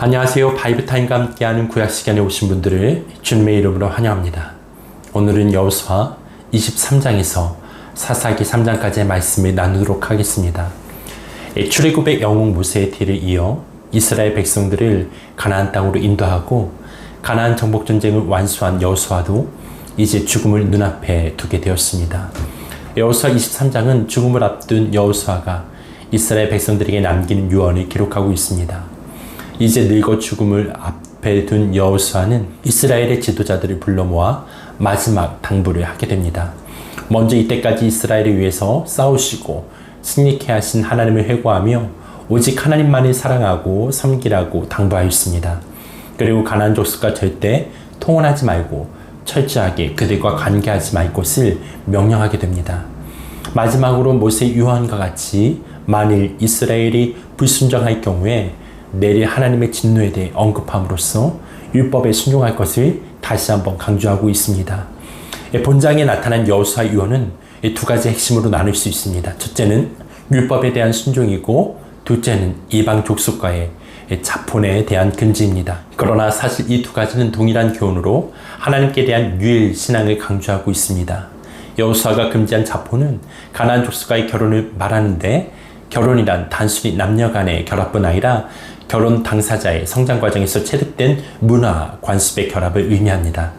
안녕하세요. 바이브타임과 함께하는 구약시간에 오신 분들을 주님의 이름으로 환영합니다. 오늘은 여호수아 23장에서 사사기 3장까지의 말씀을 나누도록 하겠습니다. 출애굽의 영웅 모세의 뒤를 이어 이스라엘 백성들을 가나안 땅으로 인도하고 가나안 정복전쟁을 완수한 여호수아도 이제 죽음을 눈앞에 두게 되었습니다. 여호수아 23장은 죽음을 앞둔 여호수아가 이스라엘 백성들에게 남기는 유언을 기록하고 있습니다. 이제 늙어 죽음을 앞에 둔 여호수아는 이스라엘의 지도자들을 불러 모아 마지막 당부를 하게 됩니다. 먼저 이때까지 이스라엘을 위해서 싸우시고 승리케 하신 하나님을 회고하며 오직 하나님만을 사랑하고 섬기라고 당부하였습니다. 그리고 가나안 족속과 절대 통혼하지 말고 철저하게 그들과 관계하지 말 것을 명령하게 됩니다. 마지막으로 모세의 유언과 같이 만일 이스라엘이 불순종할 경우에 내릴 하나님의 진노에 대해 언급함으로써 율법에 순종할 것을 다시 한번 강조하고 있습니다. 본장에 나타난 여호수아의 유언은 두 가지 핵심으로 나눌 수 있습니다. 첫째는 율법에 대한 순종이고 둘째는 이방 족속과의 자폰에 대한 금지입니다. 그러나 사실 이 두 가지는 동일한 교훈으로 하나님께 대한 유일 신앙을 강조하고 있습니다. 여호수아가 금지한 자폰은 가나안 족속과의 결혼을 말하는데 결혼이란 단순히 남녀 간의 결합뿐 아니라 결혼 당사자의 성장 과정에서 체득된 문화, 관습의 결합을 의미합니다.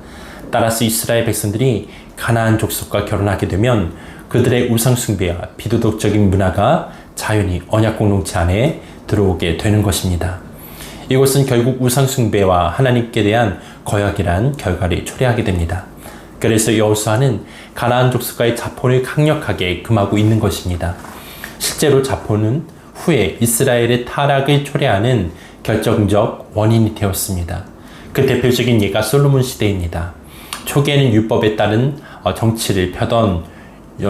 따라서 이스라엘 백성들이 가나안 족속과 결혼하게 되면 그들의 우상 숭배와 비도덕적인 문화가 자연히 언약 공동체 안에 들어오게 되는 것입니다. 이것은 결국 우상 숭배와 하나님께 대한 거역이란 결과를 초래하게 됩니다. 그래서 여호수아는 가나안 족속과의 자폰을 강력하게 금하고 있는 것입니다. 실제로 자폰은 후에 이스라엘의 타락을 초래하는 결정적 원인이 되었습니다. 그 대표적인 예가 솔로몬 시대입니다. 초기에는 율법에 따른 정치를 펴던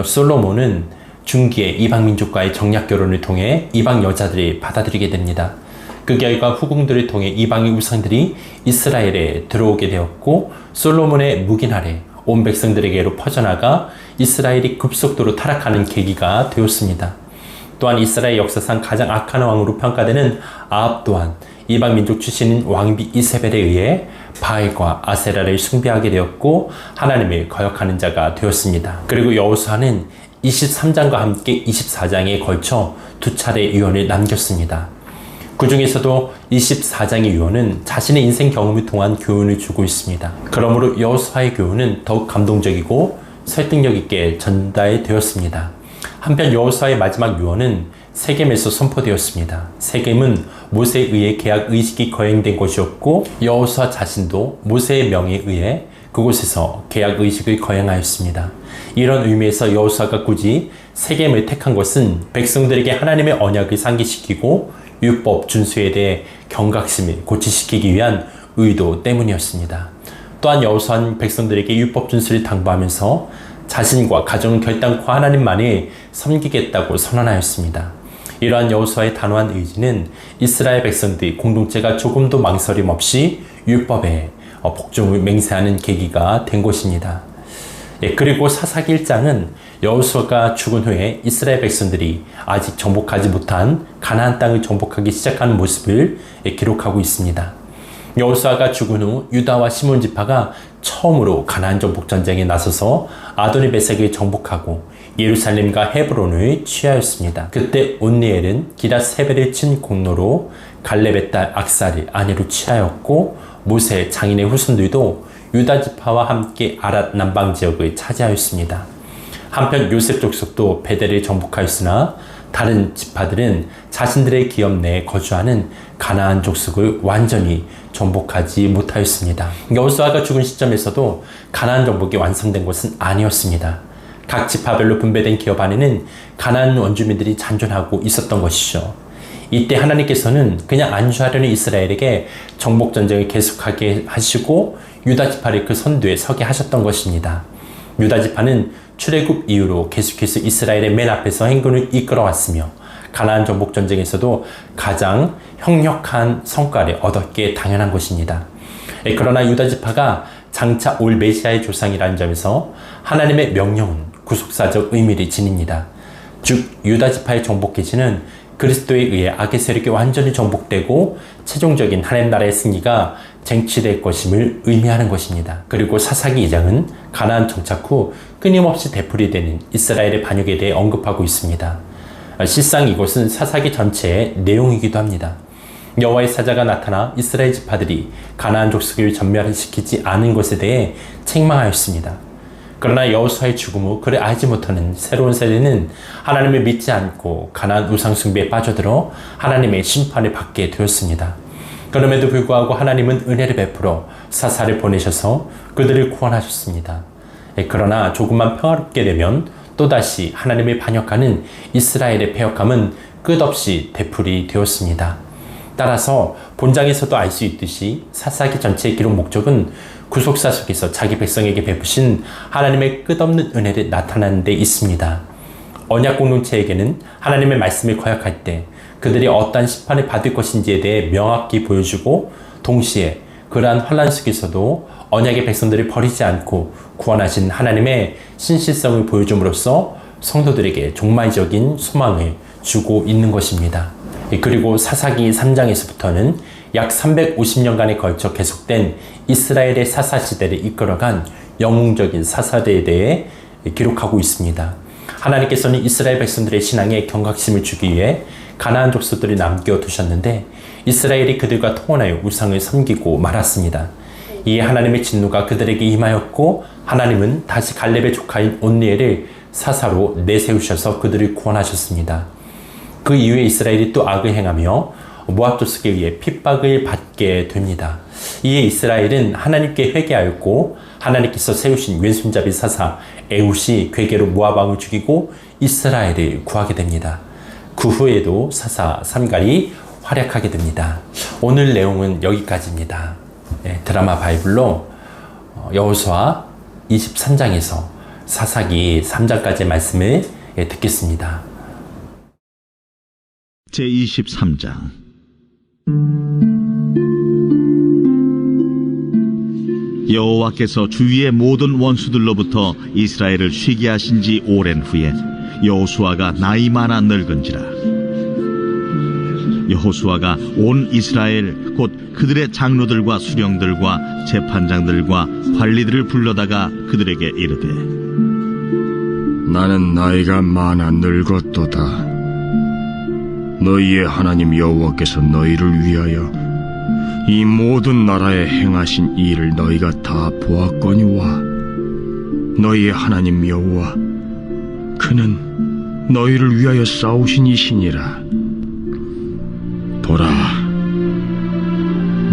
솔로몬은 중기에 이방 민족과의 정략 결혼을 통해 이방 여자들이 받아들이게 됩니다. 그 결과 후궁들을 통해 이방의 우상들이 이스라엘에 들어오게 되었고 솔로몬의 묵인 아래 온 백성들에게로 퍼져나가 이스라엘이 급속도로 타락하는 계기가 되었습니다. 또한 이스라엘 역사상 가장 악한 왕으로 평가되는 아합 또한 이방 민족 출신인 왕비 이세벨에 의해 바알과 아세라를 숭배하게 되었고 하나님을 거역하는 자가 되었습니다. 그리고 여호수아는 23장과 함께 24장에 걸쳐 두 차례 유언을 남겼습니다. 그 중에서도 24장의 유언은 자신의 인생 경험을 통한 교훈을 주고 있습니다. 그러므로 여호수아의 교훈은 더욱 감동적이고 설득력 있게 전달되었습니다. 한편 여호수아의 마지막 유언은 세겜에서 선포되었습니다. 세겜은 모세에 의해 계약 의식이 거행된 곳이었고 여호수아 자신도 모세의 명에 의해 그곳에서 계약 의식을 거행하였습니다. 이런 의미에서 여호수아가 굳이 세겜을 택한 것은 백성들에게 하나님의 언약을 상기시키고 율법 준수에 대해 경각심을 고취시키기 위한 의도 때문이었습니다. 또한 여호수아는 백성들에게 율법 준수를 당부하면서 자신과 가정은 결단코 하나님만을 섬기겠다고 선언하였습니다. 이러한 여호수아의 단호한 의지는 이스라엘 백성들의 공동체가 조금도 망설임 없이 율법에 복종을 맹세하는 계기가 된 것입니다. 그리고 사사기 1장은 여호수아가 죽은 후에 이스라엘 백성들이 아직 정복하지 못한 가나안 땅을 정복하기 시작하는 모습을 기록하고 있습니다. 여호수아가 죽은 후 유다와 시몬 지파가 처음으로 가나안 정복 전쟁에 나서서 아도니베색을 정복하고 예루살렘과 헤브론을 취하였습니다. 그때 온니엘은 기랏 세벨을 친 공로로 갈렙의 딸 악사를 아내로 취하였고 모세 장인의 후손들도 유다 지파와 함께 아랏 남방 지역을 차지하였습니다. 한편 요셉 족속도 베델을 정복하였으나 다른 지파들은 자신들의 기업 내에 거주하는 가나안 족속을 완전히 정복하지 못하였습니다. 여호수아가 죽은 시점에서도 가나안 정복이 완성된 것은 아니었습니다. 각 지파별로 분배된 기업 안에는 가나안 원주민들이 잔존하고 있었던 것이죠. 이때 하나님께서는 그냥 안주하려는 이스라엘에게 정복 전쟁을 계속하게 하시고 유다 지파를 그 선두에 서게 하셨던 것입니다. 유다 지파는 출애굽 이후로 계속해서 이스라엘의 맨 앞에서 행군을 이끌어왔으며 가나안 정복 전쟁에서도 가장 형력한 성과를 얻었기에 당연한 것입니다. 그러나 유다 지파가 장차 올 메시아의 조상이라는 점에서 하나님의 명령은 구속사적 의미를 지닙니다. 즉 유다 지파의 정복 계시는 그리스도에 의해 악의 세력이 완전히 정복되고 최종적인 하나님 나라의 승리가 쟁취될 것임을 의미하는 것입니다. 그리고 사사기 2장은 가나안 정착 후 끊임없이 되풀이되는 이스라엘의 반역에 대해 언급하고 있습니다. 실상 이것은 사사기 전체의 내용이기도 합니다. 여호와의 사자가 나타나 이스라엘 지파들이 가나안 족속을 전멸시키지 않은 것에 대해 책망하였습니다. 그러나 여호수아의 죽음 후 그를 알지 못하는 새로운 세대는 하나님을 믿지 않고 가나안 우상 숭배에 빠져들어 하나님의 심판을 받게 되었습니다. 그럼에도 불구하고 하나님은 은혜를 베풀어 사사를 보내셔서 그들을 구원하셨습니다. 그러나 조금만 평화롭게 되면 또다시 하나님을 반역하는 이스라엘의 패역함은 끝없이 되풀이 되었습니다. 따라서 본장에서도 알 수 있듯이 사사기 전체의 기록 목적은 구속사 속에서 자기 백성에게 베푸신 하나님의 끝없는 은혜를 나타내는 데 있습니다. 언약 공동체에게는 하나님의 말씀을 거역할 때 그들이 어떠한 심판을 받을 것인지에 대해 명확히 보여주고 동시에 그러한 환난 속에서도 언약의 백성들을 버리지 않고 구원하신 하나님의 신실성을 보여줌으로써 성도들에게 종말적인 소망을 주고 있는 것입니다. 그리고 사사기 3장에서부터는 약 350년간에 걸쳐 계속된 이스라엘의 사사 시대를 이끌어간 영웅적인 사사들에 대해 기록하고 있습니다. 하나님께서는 이스라엘 백성들의 신앙에 경각심을 주기 위해 가나안 족속들을 남겨두셨는데 이스라엘이 그들과 통혼하여 우상을 섬기고 말았습니다. 이에 하나님의 진노가 그들에게 임하였고 하나님은 다시 갈렙의 조카인 온니엘을 사사로 내세우셔서 그들을 구원하셨습니다. 그 이후에 이스라엘이 또 악을 행하며 모압 족속에 의해 핍박을 받게 됩니다. 이에 이스라엘은 하나님께 회개하였고 하나님께서 세우신 왼손잡이 사사 에훗이 괴계로 모압 왕을 죽이고 이스라엘을 구하게 됩니다. 그 후에도 사사 삼갈이 활약하게 됩니다. 오늘 내용은 여기까지입니다. 드라마 바이블로 여호수아 23장에서 사사기 3장까지의 말씀을 듣겠습니다. 제23장 여호와께서 주위의 모든 원수들로부터 이스라엘을 쉬게 하신 지 오랜 후에 여호수아가 나이 많아 늙은지라. 여호수아가 온 이스라엘 곧 그들의 장로들과 수령들과 재판장들과 관리들을 불러다가 그들에게 이르되 나는 나이가 많아 늙었도다. 너희의 하나님 여호와께서 너희를 위하여 이 모든 나라에 행하신 일을 너희가 다 보았거니와 너희의 하나님 여호와 그는 너희를 위하여 싸우신 이시니라. 보라,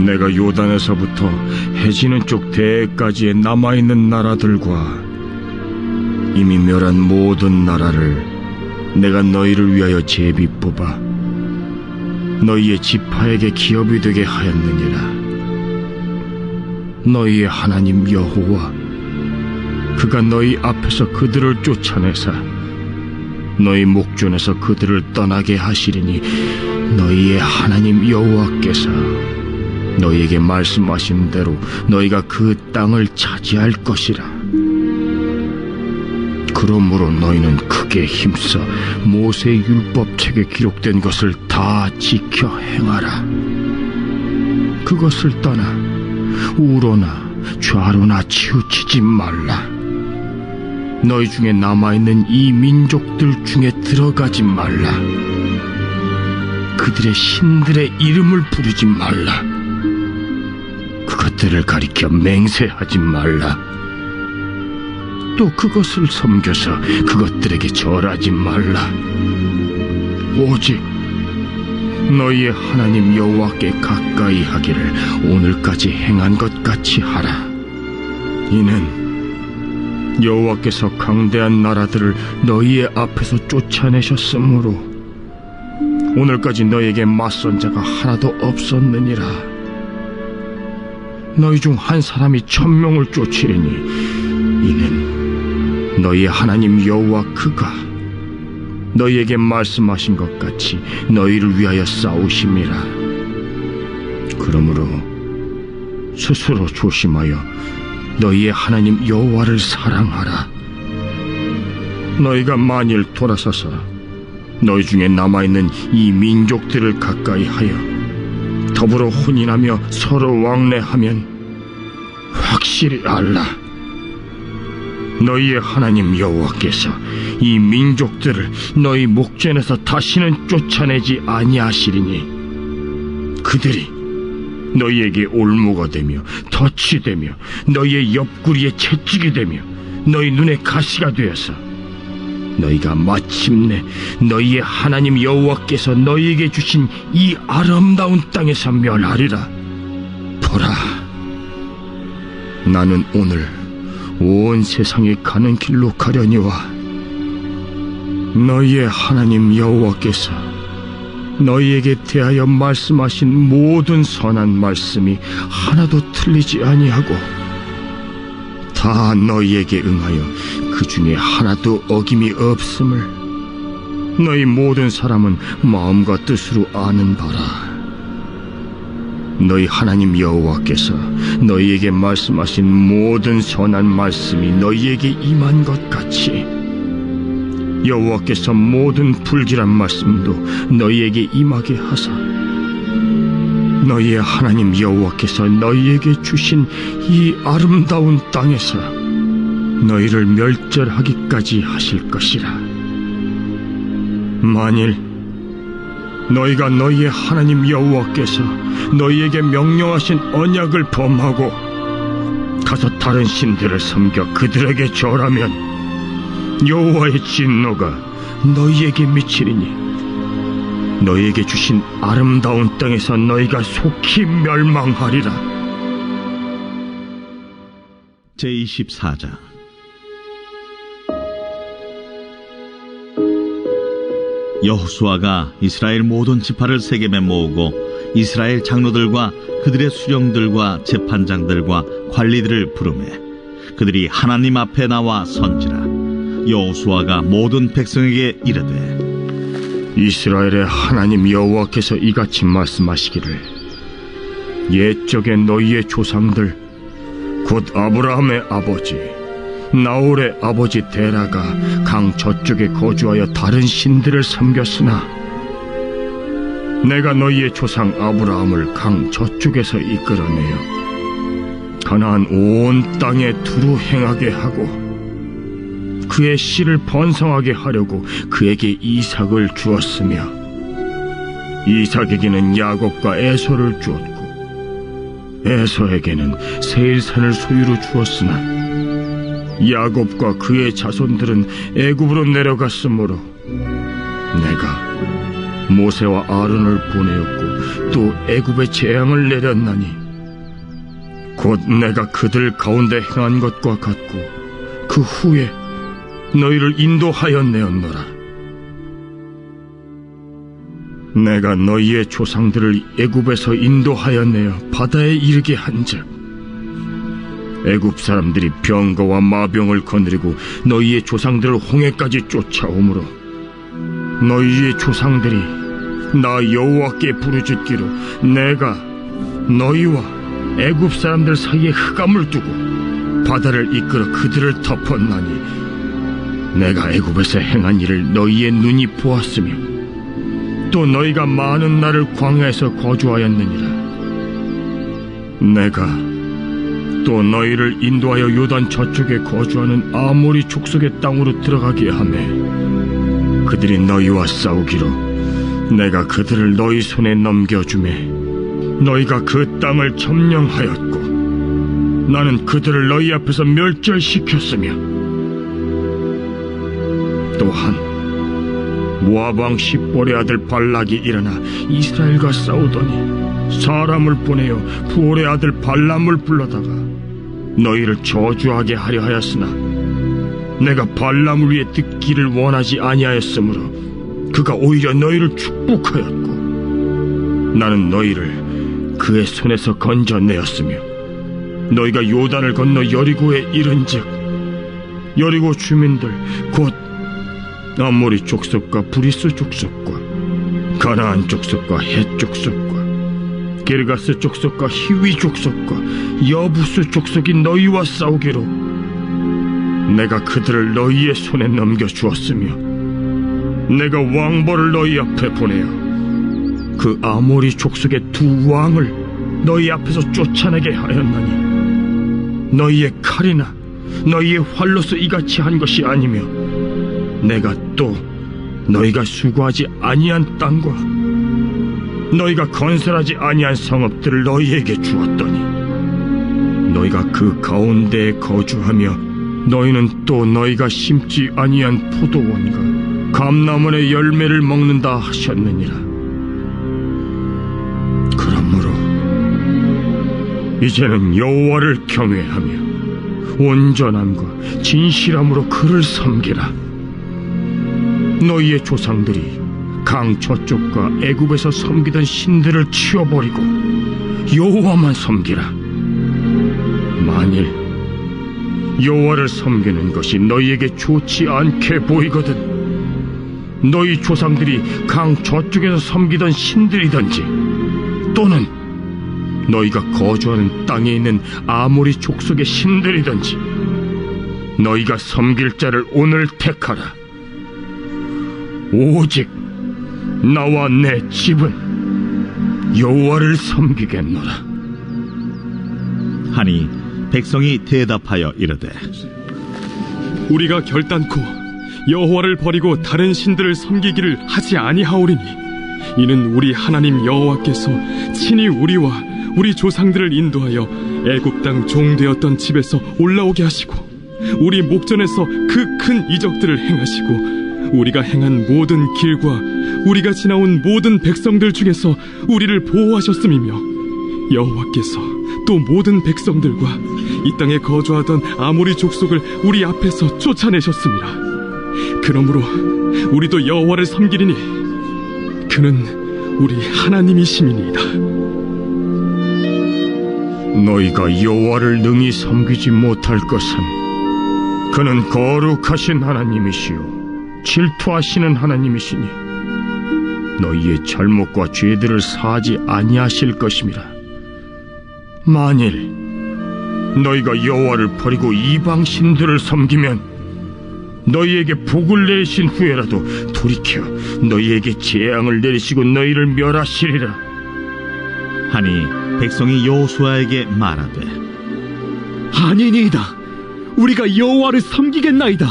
내가 요단에서부터 해지는 쪽 대해까지의 남아있는 나라들과 이미 멸한 모든 나라를 내가 너희를 위하여 제비 뽑아 너희의 지파에게 기업이 되게 하였느니라. 너희의 하나님 여호와 그가 너희 앞에서 그들을 쫓아내사 너희 목전에서 그들을 떠나게 하시리니 너희의 하나님 여호와께서 너희에게 말씀하신 대로 너희가 그 땅을 차지할 것이라. 그러므로 너희는 크게 힘써 모세의 율법책에 기록된 것을 다 지켜 행하라. 그것을 떠나 우로나 좌로나 치우치지 말라. 너희 중에 남아있는 이 민족들 중에 들어가지 말라. 그들의 신들의 이름을 부르지 말라. 그것들을 가리켜 맹세하지 말라. 또 그것을 섬겨서 그것들에게 절하지 말라. 오직 너희의 하나님 여호와께 가까이 하기를 오늘까지 행한 것 같이 하라. 이는 여호와께서 강대한 나라들을 너희의 앞에서 쫓아내셨으므로 오늘까지 너희에게 맞선 자가 하나도 없었느니라. 너희 중 한 사람이 1000명을 쫓으리니 이는 너희의 하나님 여호와 그가 너희에게 말씀하신 것 같이 너희를 위하여 싸우심이라. 그러므로 스스로 조심하여 너희의 하나님 여호와를 사랑하라. 너희가 만일 돌아서서 너희 중에 남아있는 이 민족들을 가까이 하여 더불어 혼인하며 서로 왕래하면 확실히 알라. 너희의 하나님 여호와께서 이 민족들을 너희 목전에서 다시는 쫓아내지 아니하시리니 그들이 너희에게 올무가 되며 덫이 되며 너희의 옆구리에 채찍이 되며 너희 눈에 가시가 되어서 너희가 마침내 너희의 하나님 여호와께서 너희에게 주신 이 아름다운 땅에서 멸하리라. 보라, 나는 오늘 온 세상에 가는 길로 가려니와 너희의 하나님 여호와께서 너희에게 대하여 말씀하신 모든 선한 말씀이 하나도 틀리지 아니하고 다 너희에게 응하여 그 중에 하나도 어김이 없음을 너희 모든 사람은 마음과 뜻으로 아는 바라. 너희 하나님 여호와께서 너희에게 말씀하신 모든 선한 말씀이 너희에게 임한 것 같이 여호와께서 모든 불길한 말씀도 너희에게 임하게 하사 너희의 하나님 여호와께서 너희에게 주신 이 아름다운 땅에서 너희를 멸절하기까지 하실 것이라. 만일 너희가 너희의 하나님 여호와께서 너희에게 명령하신 언약을 범하고 가서 다른 신들을 섬겨 그들에게 절하면 여호와의 진노가 너희에게 미치리니 너희에게 주신 아름다운 땅에서 너희가 속히 멸망하리라. 제24장. 여호수아가 이스라엘 모든 지파를 세겜에 모으고 이스라엘 장로들과 그들의 수령들과 재판장들과 관리들을 부르매 그들이 하나님 앞에 나와 선지라. 여호수아가 모든 백성에게 이르되 이스라엘의 하나님 여호와께서 이같이 말씀하시기를 옛적에 너희의 조상들 곧 아브라함의 아버지 나홀의 아버지 데라가 강 저쪽에 거주하여 다른 신들을 섬겼으나 내가 너희의 조상 아브라함을 강 저쪽에서 이끌어내어 가나안 온 땅에 두루 행하게 하고 그의 씨를 번성하게 하려고 그에게 이삭을 주었으며 이삭에게는 야곱과 에서를 주었고 에서에게는 세일산을 소유로 주었으나 야곱과 그의 자손들은 애굽으로 내려갔으므로 내가 모세와 아론을 보내었고 또 애굽에 재앙을 내렸나니 곧 내가 그들 가운데 행한 것과 같고 그 후에 너희를 인도하였내었노라. 내가 너희의 조상들을 애굽에서 인도하여내어 바다에 이르게 한즉 애굽 사람들이 병거와 마병을 거느리고 너희의 조상들을 홍해까지 쫓아오므로 너희의 조상들이 나 여호와께 부르짖기로 내가 너희와 애굽 사람들 사이에 흑암을 두고 바다를 이끌어 그들을 덮었나니 내가 애굽에서 행한 일을 너희의 눈이 보았으며 또 너희가 많은 날을 광야에서 거주하였느니라. 내가 또 너희를 인도하여 요단 저쪽에 거주하는 아모리 족속의 땅으로 들어가게 하매 그들이 너희와 싸우기로 내가 그들을 너희 손에 넘겨주매 너희가 그 땅을 점령하였고 나는 그들을 너희 앞에서 멸절시켰으며 또한 모압 왕 십볼의 아들 발락이 일어나 이스라엘과 싸우더니 사람을 보내어 부올의 아들 발람을 불러다가 너희를 저주하게 하려 하였으나 내가 발람을 위해 듣기를 원하지 아니하였으므로 그가 오히려 너희를 축복하였고 나는 너희를 그의 손에서 건져내었으며 너희가 요단을 건너 여리고에 이른즉 여리고 주민들 곧 아모리 족속과 브리스 족속과 가나안 족속과 헷 족속과 게르가스 족속과 히위 족속과 여부스 족속이 너희와 싸우기로 내가 그들을 너희의 손에 넘겨주었으며 내가 왕벌을 너희 앞에 보내어 그 아모리 족속의 두 왕을 너희 앞에서 쫓아내게 하였나니 너희의 칼이나 너희의 활로서 이같이 한 것이 아니며 내가 또 너희가 수고하지 아니한 땅과 너희가 건설하지 아니한 성읍들을 너희에게 주었더니 너희가 그 가운데에 거주하며 너희는 또 너희가 심지 아니한 포도원과 감람원의 열매를 먹는다 하셨느니라. 그러므로 이제는 여호와를 경외하며 온전함과 진실함으로 그를 섬기라. 너희의 조상들이 강 저쪽과 애굽에서 섬기던 신들을 치워버리고 여호와만 섬기라. 만일 여호와를 섬기는 것이 너희에게 좋지 않게 보이거든 너희 조상들이 강 저쪽에서 섬기던 신들이든지 또는 너희가 거주하는 땅에 있는 아모리 족속의 신들이든지 너희가 섬길 자를 오늘 택하라. 오직 나와 내 집은 여호와를 섬기겠노라. 하니 백성이 대답하여 이르되 우리가 결단코 여호와를 버리고 다른 신들을 섬기기를 하지 아니하오리니 이는 우리 하나님 여호와께서 친히 우리와 우리 조상들을 인도하여 애굽 땅 종되었던 집에서 올라오게 하시고 우리 목전에서 그 큰 이적들을 행하시고 우리가 행한 모든 길과 우리가 지나온 모든 백성들 중에서 우리를 보호하셨음이며 여호와께서 또 모든 백성들과 이 땅에 거주하던 아모리 족속을 우리 앞에서 쫓아내셨습니다. 그러므로 우리도 여호와를 섬기리니 그는 우리 하나님이심이니이다. 너희가 여호와를 능히 섬기지 못할 것은 그는 거룩하신 하나님이시요 질투하시는 하나님이시니 너희의 잘못과 죄들을 사하지 아니하실 것임이라. 만일 너희가 여호와를 버리고 이방 신들을 섬기면 너희에게 복을 내리신 후에라도 돌이켜 너희에게 재앙을 내리시고 너희를 멸하시리라. 하니 백성이 여호수아에게 말하되 아니니이다. 우리가 여호와를 섬기겠나이다.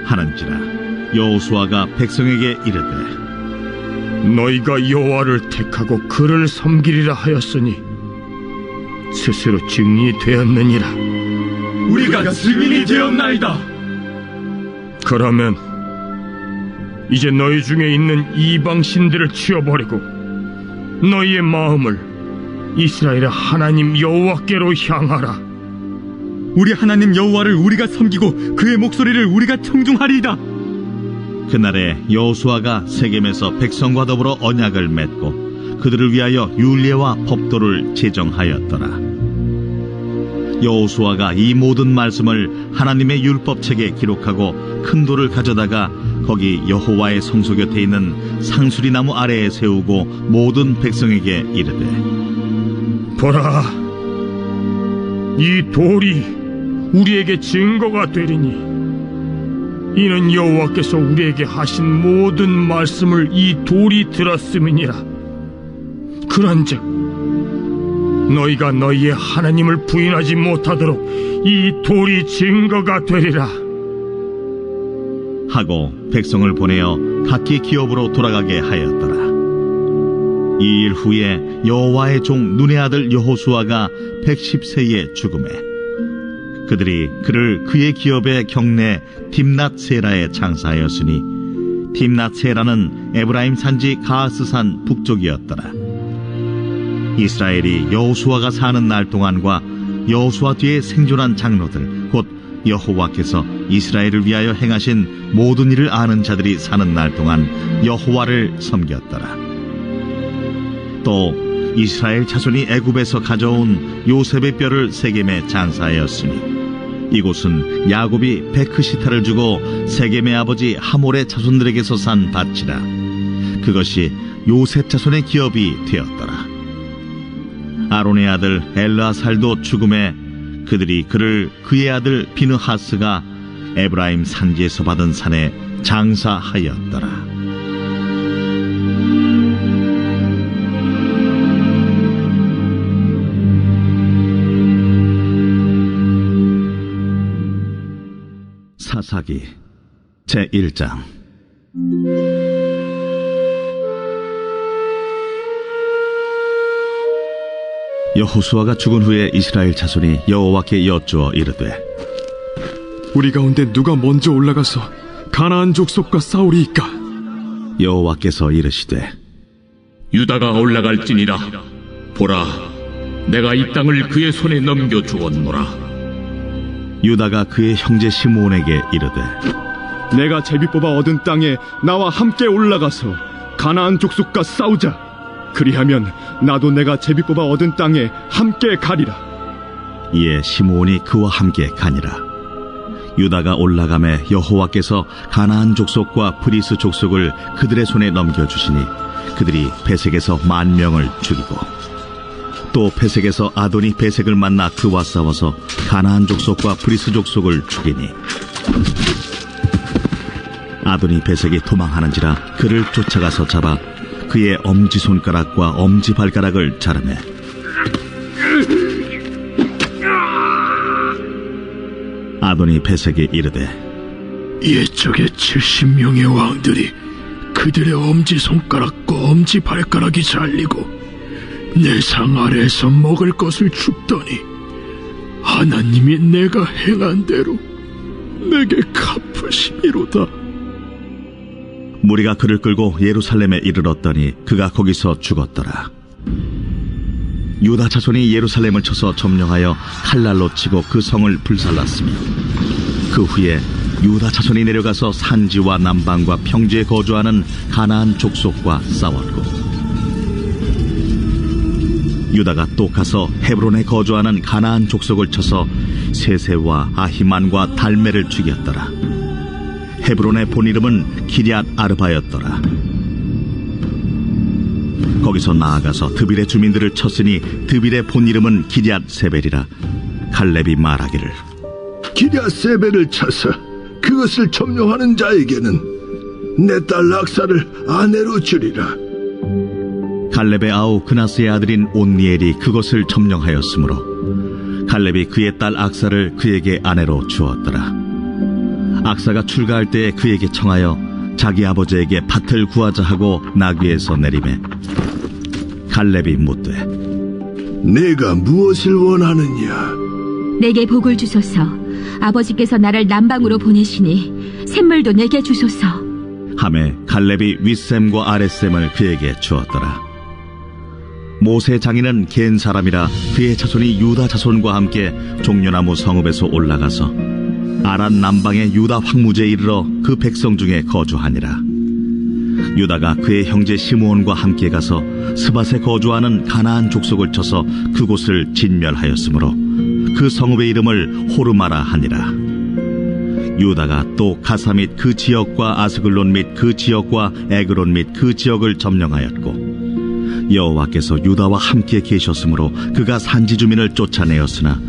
하는지라. 여호수아가 백성에게 이르되 너희가 여호와를 택하고 그를 섬기리라 하였으니 스스로 증인이 되었느니라. 우리가 증인이 되었나이다. 그러면 이제 너희 중에 있는 이방 신들을 치워버리고 너희의 마음을 이스라엘의 하나님 여호와께로 향하라. 우리 하나님 여호와를 우리가 섬기고 그의 목소리를 우리가 청중하리이다. 그날에 여호수아가 세겜에서 백성과 더불어 언약을 맺고 그들을 위하여 율례와 법도를 제정하였더라. 여호수아가 이 모든 말씀을 하나님의 율법책에 기록하고 큰 돌을 가져다가 거기 여호와의 성소 곁에 있는 상수리 나무 아래에 세우고 모든 백성에게 이르되 보라, 이 돌이 우리에게 증거가 되리니 이는 여호와께서 우리에게 하신 모든 말씀을 이 돌이 들었음이니라. 그런즉 너희가 너희의 하나님을 부인하지 못하도록 이 돌이 증거가 되리라 하고 백성을 보내어 각기 기업으로 돌아가게 하였더라. 이 일 후에 여호와의 종 눈의 아들 여호수아가 110세에 죽음에 그들이 그를 그의 기업의 경내 딥낫세라에 장사하였으니 딥낫세라는 에브라임 산지 가하스산 북쪽이었더라. 이스라엘이 여호수아가 사는 날 동안과 여호수아 뒤에 생존한 장로들 곧 여호와께서 이스라엘을 위하여 행하신 모든 일을 아는 자들이 사는 날 동안 여호와를 섬겼더라. 또 이스라엘 자손이 애굽에서 가져온 요셉의 뼈를 세겜에 장사하였으니 이곳은 야곱이 베크시타를 주고 세겜의 아버지 하몰의 자손들에게서 산 밭이라. 그것이 요셉 자손의 기업이 되었더라. 아론의 아들 엘르아살도 죽음에 그들이 그를 그의 아들 비느하스가 에브라임 산지에서 받은 산에 장사하였더라. 사사기 제1장. 여호수아가 죽은 후에 이스라엘 자손이 여호와께 여쭈어 이르되, 우리 가운데 누가 먼저 올라가서 가나안 족속과 싸우리이까? 여호와께서 이르시되, 유다가 올라갈지니라. 보라, 내가 이 땅을 그의 손에 넘겨 주었노라. 유다가 그의 형제 시므온에게 이르되, 내가 제비 뽑아 얻은 땅에 나와 함께 올라가서 가나안 족속과 싸우자. 그리하면 나도 내가 제비 뽑아 얻은 땅에 함께 가리라. 이에 시므온이 그와 함께 가니라. 유다가 올라가매 여호와께서 가나안 족속과 브리스 족속을 그들의 손에 넘겨주시니 그들이 베색에서 10,000명을 죽이고, 또 베색에서 아도니 베색을 만나 그와 싸워서 가나안 족속과 브리스 족속을 죽이니, 아도니 베색이 도망하는지라 그를 쫓아가서 잡아 그의 엄지손가락과 엄지발가락을 자르매, 아도니 베색이 이르되, 옛적의 70명의 왕들이 그들의 엄지손가락과 엄지발가락이 잘리고 내 상 아래에서 먹을 것을 줍더니 하나님이 내가 행한 대로 내게 갚으시미로다. 무리가 그를 끌고 예루살렘에 이르렀더니 그가 거기서 죽었더라. 유다 자손이 예루살렘을 쳐서 점령하여 칼날로 치고 그 성을 불살랐으며, 그 후에 유다 자손이 내려가서 산지와 남방과 평지에 거주하는 가나안 족속과 싸웠고, 유다가 또 가서 헤브론에 거주하는 가나안 족속을 쳐서 세세와 아히만과 달메를 죽였더라. 헤브론의 본 이름은 기럇 아르바였더라. 거기서 나아가서 드빌의 주민들을 쳤으니 드빌의 본 이름은 기럇 세벨이라. 갈렙이 말하기를, 기럇 세벨을 쳐서 그것을 점령하는 자에게는 내 딸 악사를 아내로 주리라. 갈렙의 아우 그나스의 아들인 온니엘이 그것을 점령하였으므로 갈렙이 그의 딸 악사를 그에게 아내로 주었더라. 악사가 출가할 때에 그에게 청하여 자기 아버지에게 밭을 구하자 하고 나귀에서 내리매, 갈렙이 묻되, 내가 무엇을 원하느냐? 내게 복을 주소서. 아버지께서 나를 남방으로 보내시니 샘물도 내게 주소서. 하매 갈렙이 윗샘과 아랫샘을 그에게 주었더라. 모세 장인은 겐 사람이라 그의 자손이 유다 자손과 함께 종려나무 성읍에서 올라가서 아란 남방의 유다 황무지에 이르러 그 백성 중에 거주하니라. 유다가 그의 형제 시므온과 함께 가서 스밧에 거주하는 가나안 족속을 쳐서 그곳을 진멸하였으므로 그 성읍의 이름을 호르마라 하니라. 유다가 또 가사 및 그 지역과 아스글론 및 그 지역과 에그론 및 그 지역을 점령하였고, 여호와께서 유다와 함께 계셨으므로 그가 산지 주민을 쫓아내었으나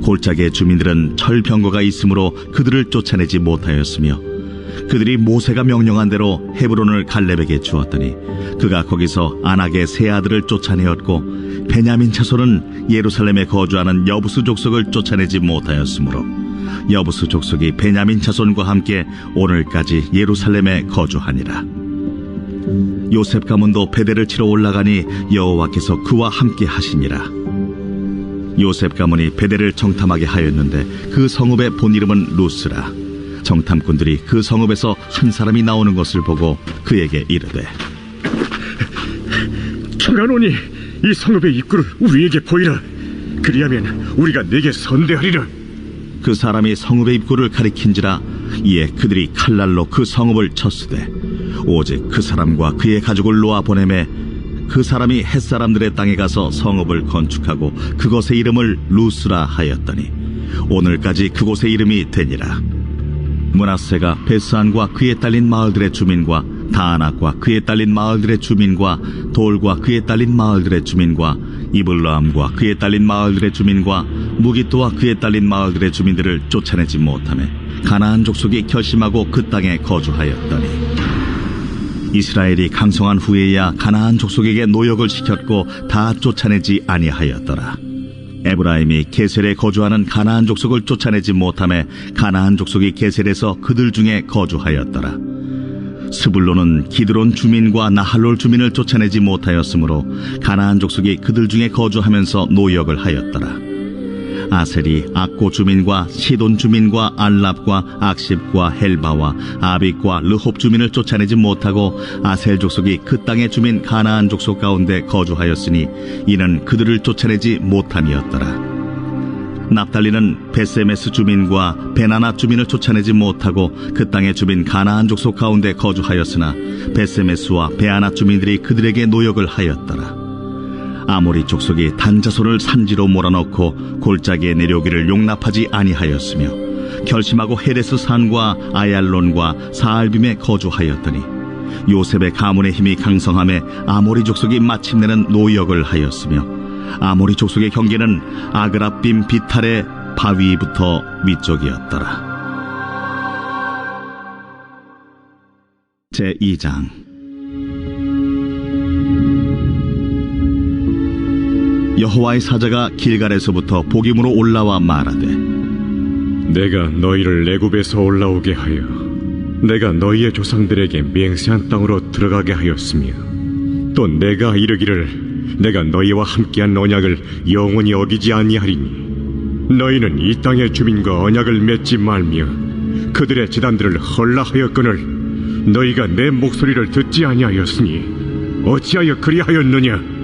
골짜기의 주민들은 철병거가 있으므로 그들을 쫓아내지 못하였으며, 그들이 모세가 명령한 대로 헤브론을 갈렙에게 주었더니 그가 거기서 아낙의 세 아들을 쫓아내었고, 베냐민 자손은 예루살렘에 거주하는 여부스 족속을 쫓아내지 못하였으므로 여부스 족속이 베냐민 자손과 함께 오늘까지 예루살렘에 거주하니라. 요셉 가문도 베델을 치러 올라가니 여호와께서 그와 함께 하시니라. 요셉 가문이 베델을 정탐하게 하였는데 그 성읍의 본 이름은 루스라. 정탐꾼들이 그 성읍에서 한 사람이 나오는 것을 보고 그에게 이르되, 청하노니 이 성읍의 입구를 우리에게 보이라. 그리하면 우리가 네게 선대하리라. 그 사람이 성읍의 입구를 가리킨지라. 이에 그들이 칼날로 그 성읍을 쳤으되 오직 그 사람과 그의 가족을 놓아 보내매, 그 사람이 햇사람들의 땅에 가서 성읍을 건축하고 그것의 이름을 루스라 하였더니 오늘까지 그곳의 이름이 되니라. 므낫세가 베스안과 그에 딸린 마을들의 주민과 다아낙과 그에 딸린 마을들의 주민과 돌과 그에 딸린 마을들의 주민과 이블라함과 그에 딸린 마을들의 주민과 무기토와 그에 딸린 마을들의 주민들을 쫓아내지 못하며 가나안 족속이 결심하고 그 땅에 거주하였더니, 이스라엘이 강성한 후에야 가나안 족속에게 노역을 시켰고 다 쫓아내지 아니하였더라. 에브라임이 게셀에 거주하는 가나안 족속을 쫓아내지 못하매 가나안 족속이 게셀에서 그들 중에 거주하였더라. 스불론은 기드론 주민과 나할롤 주민을 쫓아내지 못하였으므로 가나안 족속이 그들 중에 거주하면서 노역을 하였더라. 아셀이 악고 주민과 시돈 주민과 알랍과 악십과 헬바와 아빅과 르홉 주민을 쫓아내지 못하고 아셀 족속이 그 땅의 주민 가나안 족속 가운데 거주하였으니 이는 그들을 쫓아내지 못함이었더라. 납달리는 베세메스 주민과 베나나 주민을 쫓아내지 못하고 그 땅의 주민 가나안 족속 가운데 거주하였으나 베세메스와 베아나 주민들이 그들에게 노역을 하였더라. 아모리 족속이 단자손을 산지로 몰아넣고 골짜기에 내려오기를 용납하지 아니하였으며 결심하고 헤레스 산과 아얄론과 사알빔에 거주하였더니 요셉의 가문의 힘이 강성함에 아모리 족속이 마침내는 노역을 하였으며 아모리 족속의 경계는 아그라빔 비탈의 바위부터 위쪽이었더라. 제2장. 여호와의 사자가 길갈에서부터 복임으로 올라와 말하되 내가 너희를 애굽에서 올라오게 하여 내가 너희의 조상들에게 맹세한 땅으로 들어가게 하였으며 또 내가 이르기를 내가 너희와 함께한 언약을 영원히 어기지 아니하리니 너희는 이 땅의 주민과 언약을 맺지 말며 그들의 제단들을 헐라하였거늘 너희가 내 목소리를 듣지 아니하였으니 어찌하여 그리하였느냐.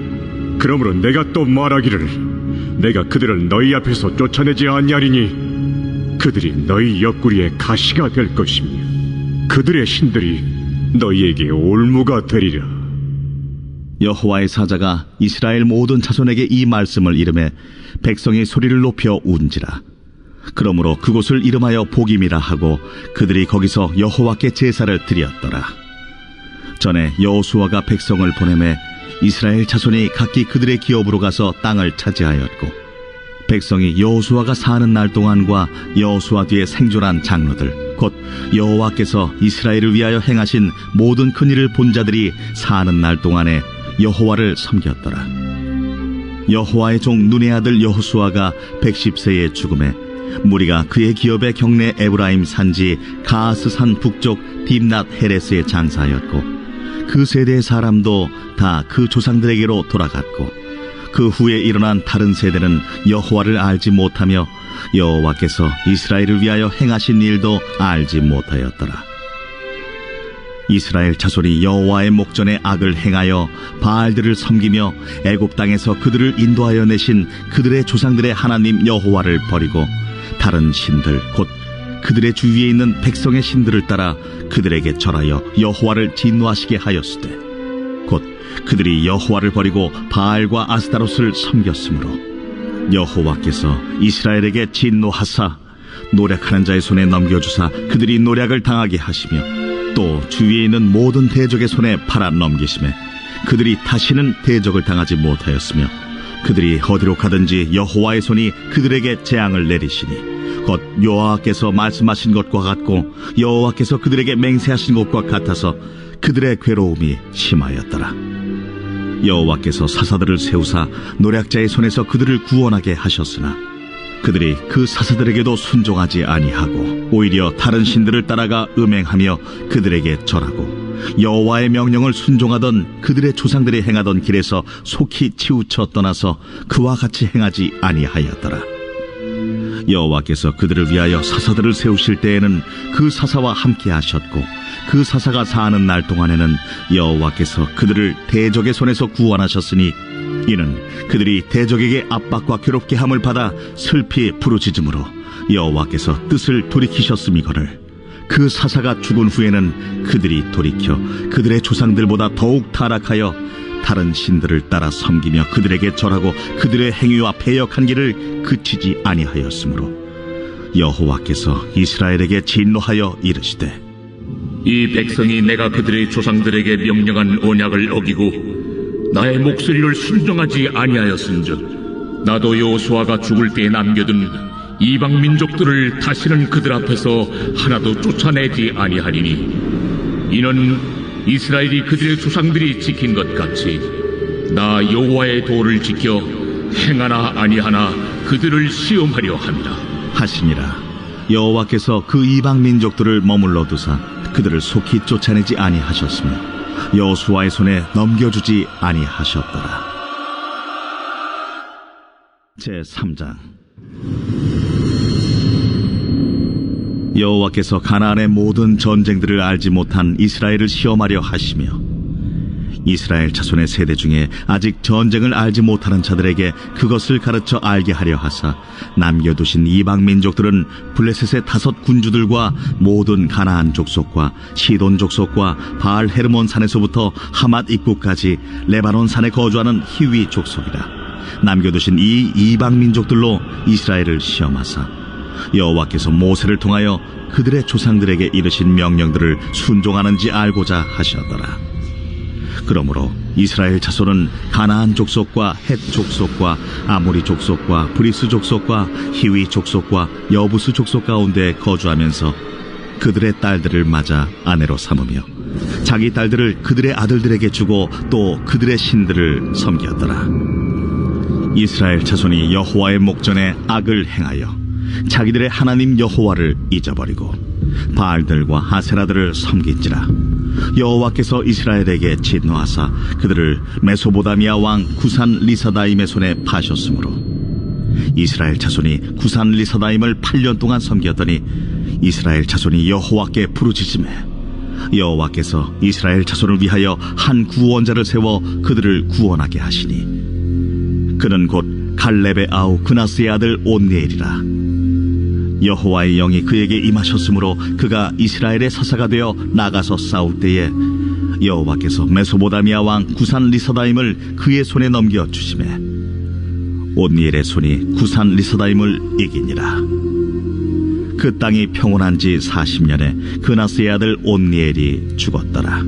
그러므로 내가 또 말하기를 내가 그들을 너희 앞에서 쫓아내지 아니하리니 그들이 너희 옆구리에 가시가 될 것이며 그들의 신들이 너희에게 올무가 되리라. 여호와의 사자가 이스라엘 모든 자손에게 이 말씀을 이르매 백성이 소리를 높여 운지라. 그러므로 그곳을 이름하여 복임이라 하고 그들이 거기서 여호와께 제사를 드렸더라. 전에 여호수아가 백성을 보내매 이스라엘 자손이 각기 그들의 기업으로 가서 땅을 차지하였고 백성이 여호수아가 사는 날 동안과 여호수아 뒤에 생존한 장로들 곧 여호와께서 이스라엘을 위하여 행하신 모든 큰 일을 본 자들이 사는 날 동안에 여호와를 섬겼더라. 여호와의 종 눈의 아들 여호수아가 110세에 죽음에 무리가 그의 기업의 경내 에브라임 산지 가스산 북쪽 딥낫 헤레스에 장사하였고 그 세대의 사람도 다 그 조상들에게로 돌아갔고 그 후에 일어난 다른 세대는 여호와를 알지 못하며 여호와께서 이스라엘을 위하여 행하신 일도 알지 못하였더라. 이스라엘 자손이 여호와의 목전에 악을 행하여 바알들을 섬기며 애굽 땅에서 그들을 인도하여 내신 그들의 조상들의 하나님 여호와를 버리고 다른 신들 곧 그들의 주위에 있는 백성의 신들을 따라 그들에게 절하여 여호와를 진노하시게 하였으되 곧 그들이 여호와를 버리고 바알과 아스타롯을 섬겼으므로 여호와께서 이스라엘에게 진노하사 노략하는 자의 손에 넘겨주사 그들이 노략을 당하게 하시며 또 주위에 있는 모든 대적의 손에 팔아 넘기시매 그들이 다시는 대적을 당하지 못하였으며 그들이 어디로 가든지 여호와의 손이 그들에게 재앙을 내리시니 곧 여호와께서 말씀하신 것과 같고 여호와께서 그들에게 맹세하신 것과 같아서 그들의 괴로움이 심하였더라. 여호와께서 사사들을 세우사 노략자의 손에서 그들을 구원하게 하셨으나 그들이 그 사사들에게도 순종하지 아니하고 오히려 다른 신들을 따라가 음행하며 그들에게 절하고 여호와의 명령을 순종하던 그들의 조상들이 행하던 길에서 속히 치우쳐 떠나서 그와 같이 행하지 아니하였더라. 여호와께서 그들을 위하여 사사들을 세우실 때에는 그 사사와 함께 하셨고 그 사사가 사는 날 동안에는 여호와께서 그들을 대적의 손에서 구원하셨으니 이는 그들이 대적에게 압박과 괴롭게 함을 받아 슬피 부르짖음으로 여호와께서 뜻을 돌이키셨음이거늘 그 사사가 죽은 후에는 그들이 돌이켜 그들의 조상들보다 더욱 타락하여 다른 신들을 따라 섬기며 그들에게 절하고 그들의 행위와 패역한 길을 그치지 아니하였으므로 여호와께서 이스라엘에게 진노하여 이르시되 이 백성이 내가 그들의 조상들에게 명령한 언약을 어기고 나의 목소리를 순종하지 아니하였은즉 나도 여호수아가 죽을 때에 남겨둔 이방 민족들을 다시는 그들 앞에서 하나도 쫓아내지 아니하리니 이는 이스라엘이 그들의 조상들이 지킨 것 같이 나 여호와의 도를 지켜 행하나 아니하나 그들을 시험하려 함이라. 하시니라. 여호와께서 그 이방 민족들을 머물러 두사 그들을 속히 쫓아내지 아니하셨으며 여호수아의 손에 넘겨주지 아니하셨더라. 제3장. 여호와께서 가나안의 모든 전쟁들을 알지 못한 이스라엘을 시험하려 하시며 이스라엘 자손의 세대 중에 아직 전쟁을 알지 못하는 자들에게 그것을 가르쳐 알게 하려 하사 남겨두신 이방 민족들은 블레셋의 5 군주들과 모든 가나안 족속과 시돈 족속과 바알 헤르몬 산에서부터 하맛 입구까지 레바논 산에 거주하는 히위 족속이라. 남겨두신 이 이방 민족들로 이스라엘을 시험하사 여호와께서 모세를 통하여 그들의 조상들에게 이르신 명령들을 순종하는지 알고자 하셨더라. 그러므로 이스라엘 자손은 가나안 족속과 헷 족속과 아모리 족속과 브리스 족속과 히위 족속과 여부스 족속 가운데 거주하면서 그들의 딸들을 맞아 아내로 삼으며 자기 딸들을 그들의 아들들에게 주고 또 그들의 신들을 섬겼더라. 이스라엘 자손이 여호와의 목전에 악을 행하여 자기들의 하나님 여호와를 잊어버리고 바알들과 하세라들을 섬긴지라. 여호와께서 이스라엘에게 진노하사 그들을 메소보다미아 왕 구산 리사다임의 손에 파셨으므로 이스라엘 자손이 구산 리사다임을 8년 동안 섬겼더니 이스라엘 자손이 여호와께 부르짖으매 여호와께서 이스라엘 자손을 위하여 한 구원자를 세워 그들을 구원하게 하시니 그는 곧 갈렙의 아우 그나스의 아들 온니엘이라. 여호와의 영이 그에게 임하셨으므로 그가 이스라엘의 사사가 되어 나가서 싸울 때에 여호와께서 메소보다미아 왕 구산 리사다임을 그의 손에 넘겨 주시매 온니엘의 손이 구산 리사다임을 이기니라. 그 땅이 평온한 지 40년에 그나스의 아들 온니엘이 죽었더라.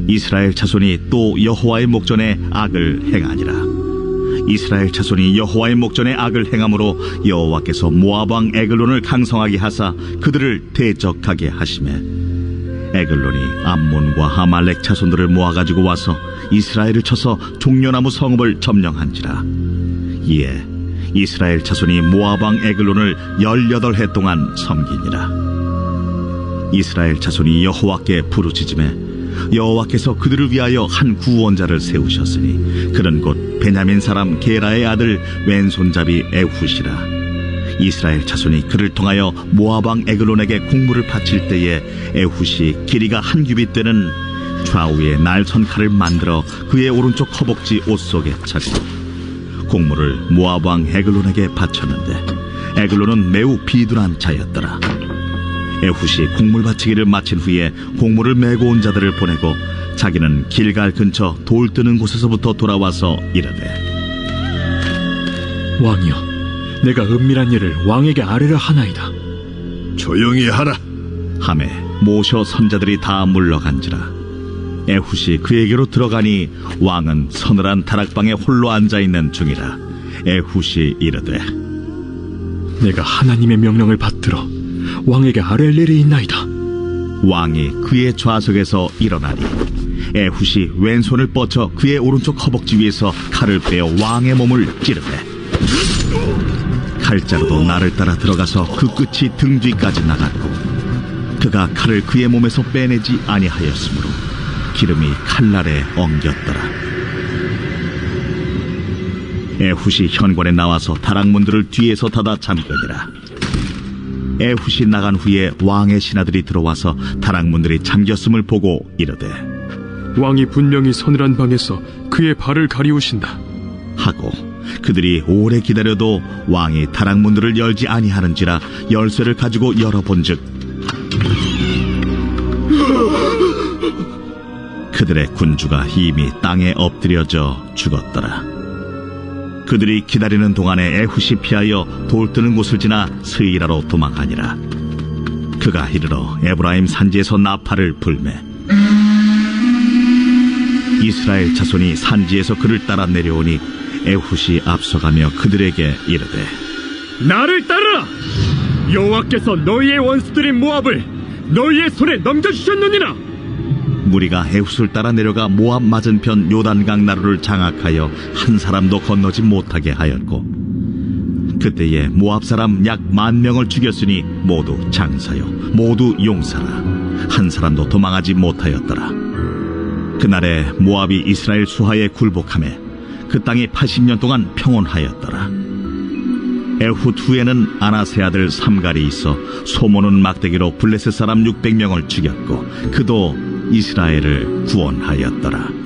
이스라엘 자손이 또 여호와의 목전에 악을 행하니라. 이스라엘 자손이 여호와의 목전에 악을 행함으로 여호와께서 모압 왕 에글론을 강성하게 하사 그들을 대적하게 하시매 에글론이 암몬과 아말렉 자손들을 모아가지고 와서 이스라엘을 쳐서 종려나무 성읍을 점령한지라. 이에 이스라엘 자손이 모압 왕 에글론을 18해 동안 섬기니라. 이스라엘 자손이 여호와께 부르짖으매 여호와께서 그들을 위하여 한 구원자를 세우셨으니 그는 곧 베냐민 사람 게라의 아들 왼손잡이 에훗이라. 이스라엘 자손이 그를 통하여 모압 왕 에글론에게 공물을 바칠 때에 에훗이 길이가 1규빗 되는 좌우에 날선 칼을 만들어 그의 오른쪽 허벅지 옷 속에 차고 공물을 모압 왕 에글론에게 바쳤는데 에글론은 매우 비둔한 자였더라. 에훗이 공물 바치기를 마친 후에 공물을 메고 온 자들을 보내고 자기는 길갈 근처 돌 뜨는 곳에서부터 돌아와서 이르되 왕이여, 내가 은밀한 일을 왕에게 아뢰려 하나이다. 조용히 하라. 하매 모셔 선자들이 다 물러간지라. 에훗이 그에게로 들어가니 왕은 서늘한 다락방에 홀로 앉아있는 중이라. 에훗이 이르되 내가 하나님의 명령을 받들어 왕에게 아뢰릴 일이 있나이다. 왕이 그의 좌석에서 일어나니 에훗이 왼손을 뻗쳐 그의 오른쪽 허벅지 위에서 칼을 빼어 왕의 몸을 찌르매 칼자루도 나를 따라 들어가서 그 끝이 등 뒤까지 나갔고 그가 칼을 그의 몸에서 빼내지 아니하였으므로 기름이 칼날에 엉겼더라. 에훗이 현관에 나와서 다락문들을 뒤에서 닫아 잠그니라. 에훗이 나간 후에 왕의 신하들이 들어와서 다락문들이 잠겼음을 보고 이르되 왕이 분명히 서늘한 방에서 그의 발을 가리우신다 하고 그들이 오래 기다려도 왕이 다락문들을 열지 아니하는지라 열쇠를 가지고 열어본즉 그들의 군주가 이미 땅에 엎드려져 죽었더라. 그들이 기다리는 동안에 에훗이 피하여 돌 뜨는 곳을 지나 스이라로 도망하니라. 그가 이르러 에브라임 산지에서 나팔을 불매 이스라엘 자손이 산지에서 그를 따라 내려오니 에훗이 앞서가며 그들에게 이르되 나를 따르라. 여호와께서 너희의 원수들인 모압을 너희의 손에 넘겨주셨느니라. 무리가 에훗을 따라 내려가 모압 맞은편 요단강 나루를 장악하여 한 사람도 건너지 못하게 하였고 그때에 모압 사람 약 10,000명을 죽였으니 모두 장사요 모두 용사라. 한 사람도 도망하지 못하였더라. 그날에 모압이 이스라엘 수하에 굴복하매 그 땅이 80년 동안 평온하였더라. 에훗 후에는 아나세 아들 삼갈이 있어 소모는 막대기로 블레셋 사람 600명을 죽였고 그도 이스라엘을 구원하였더라.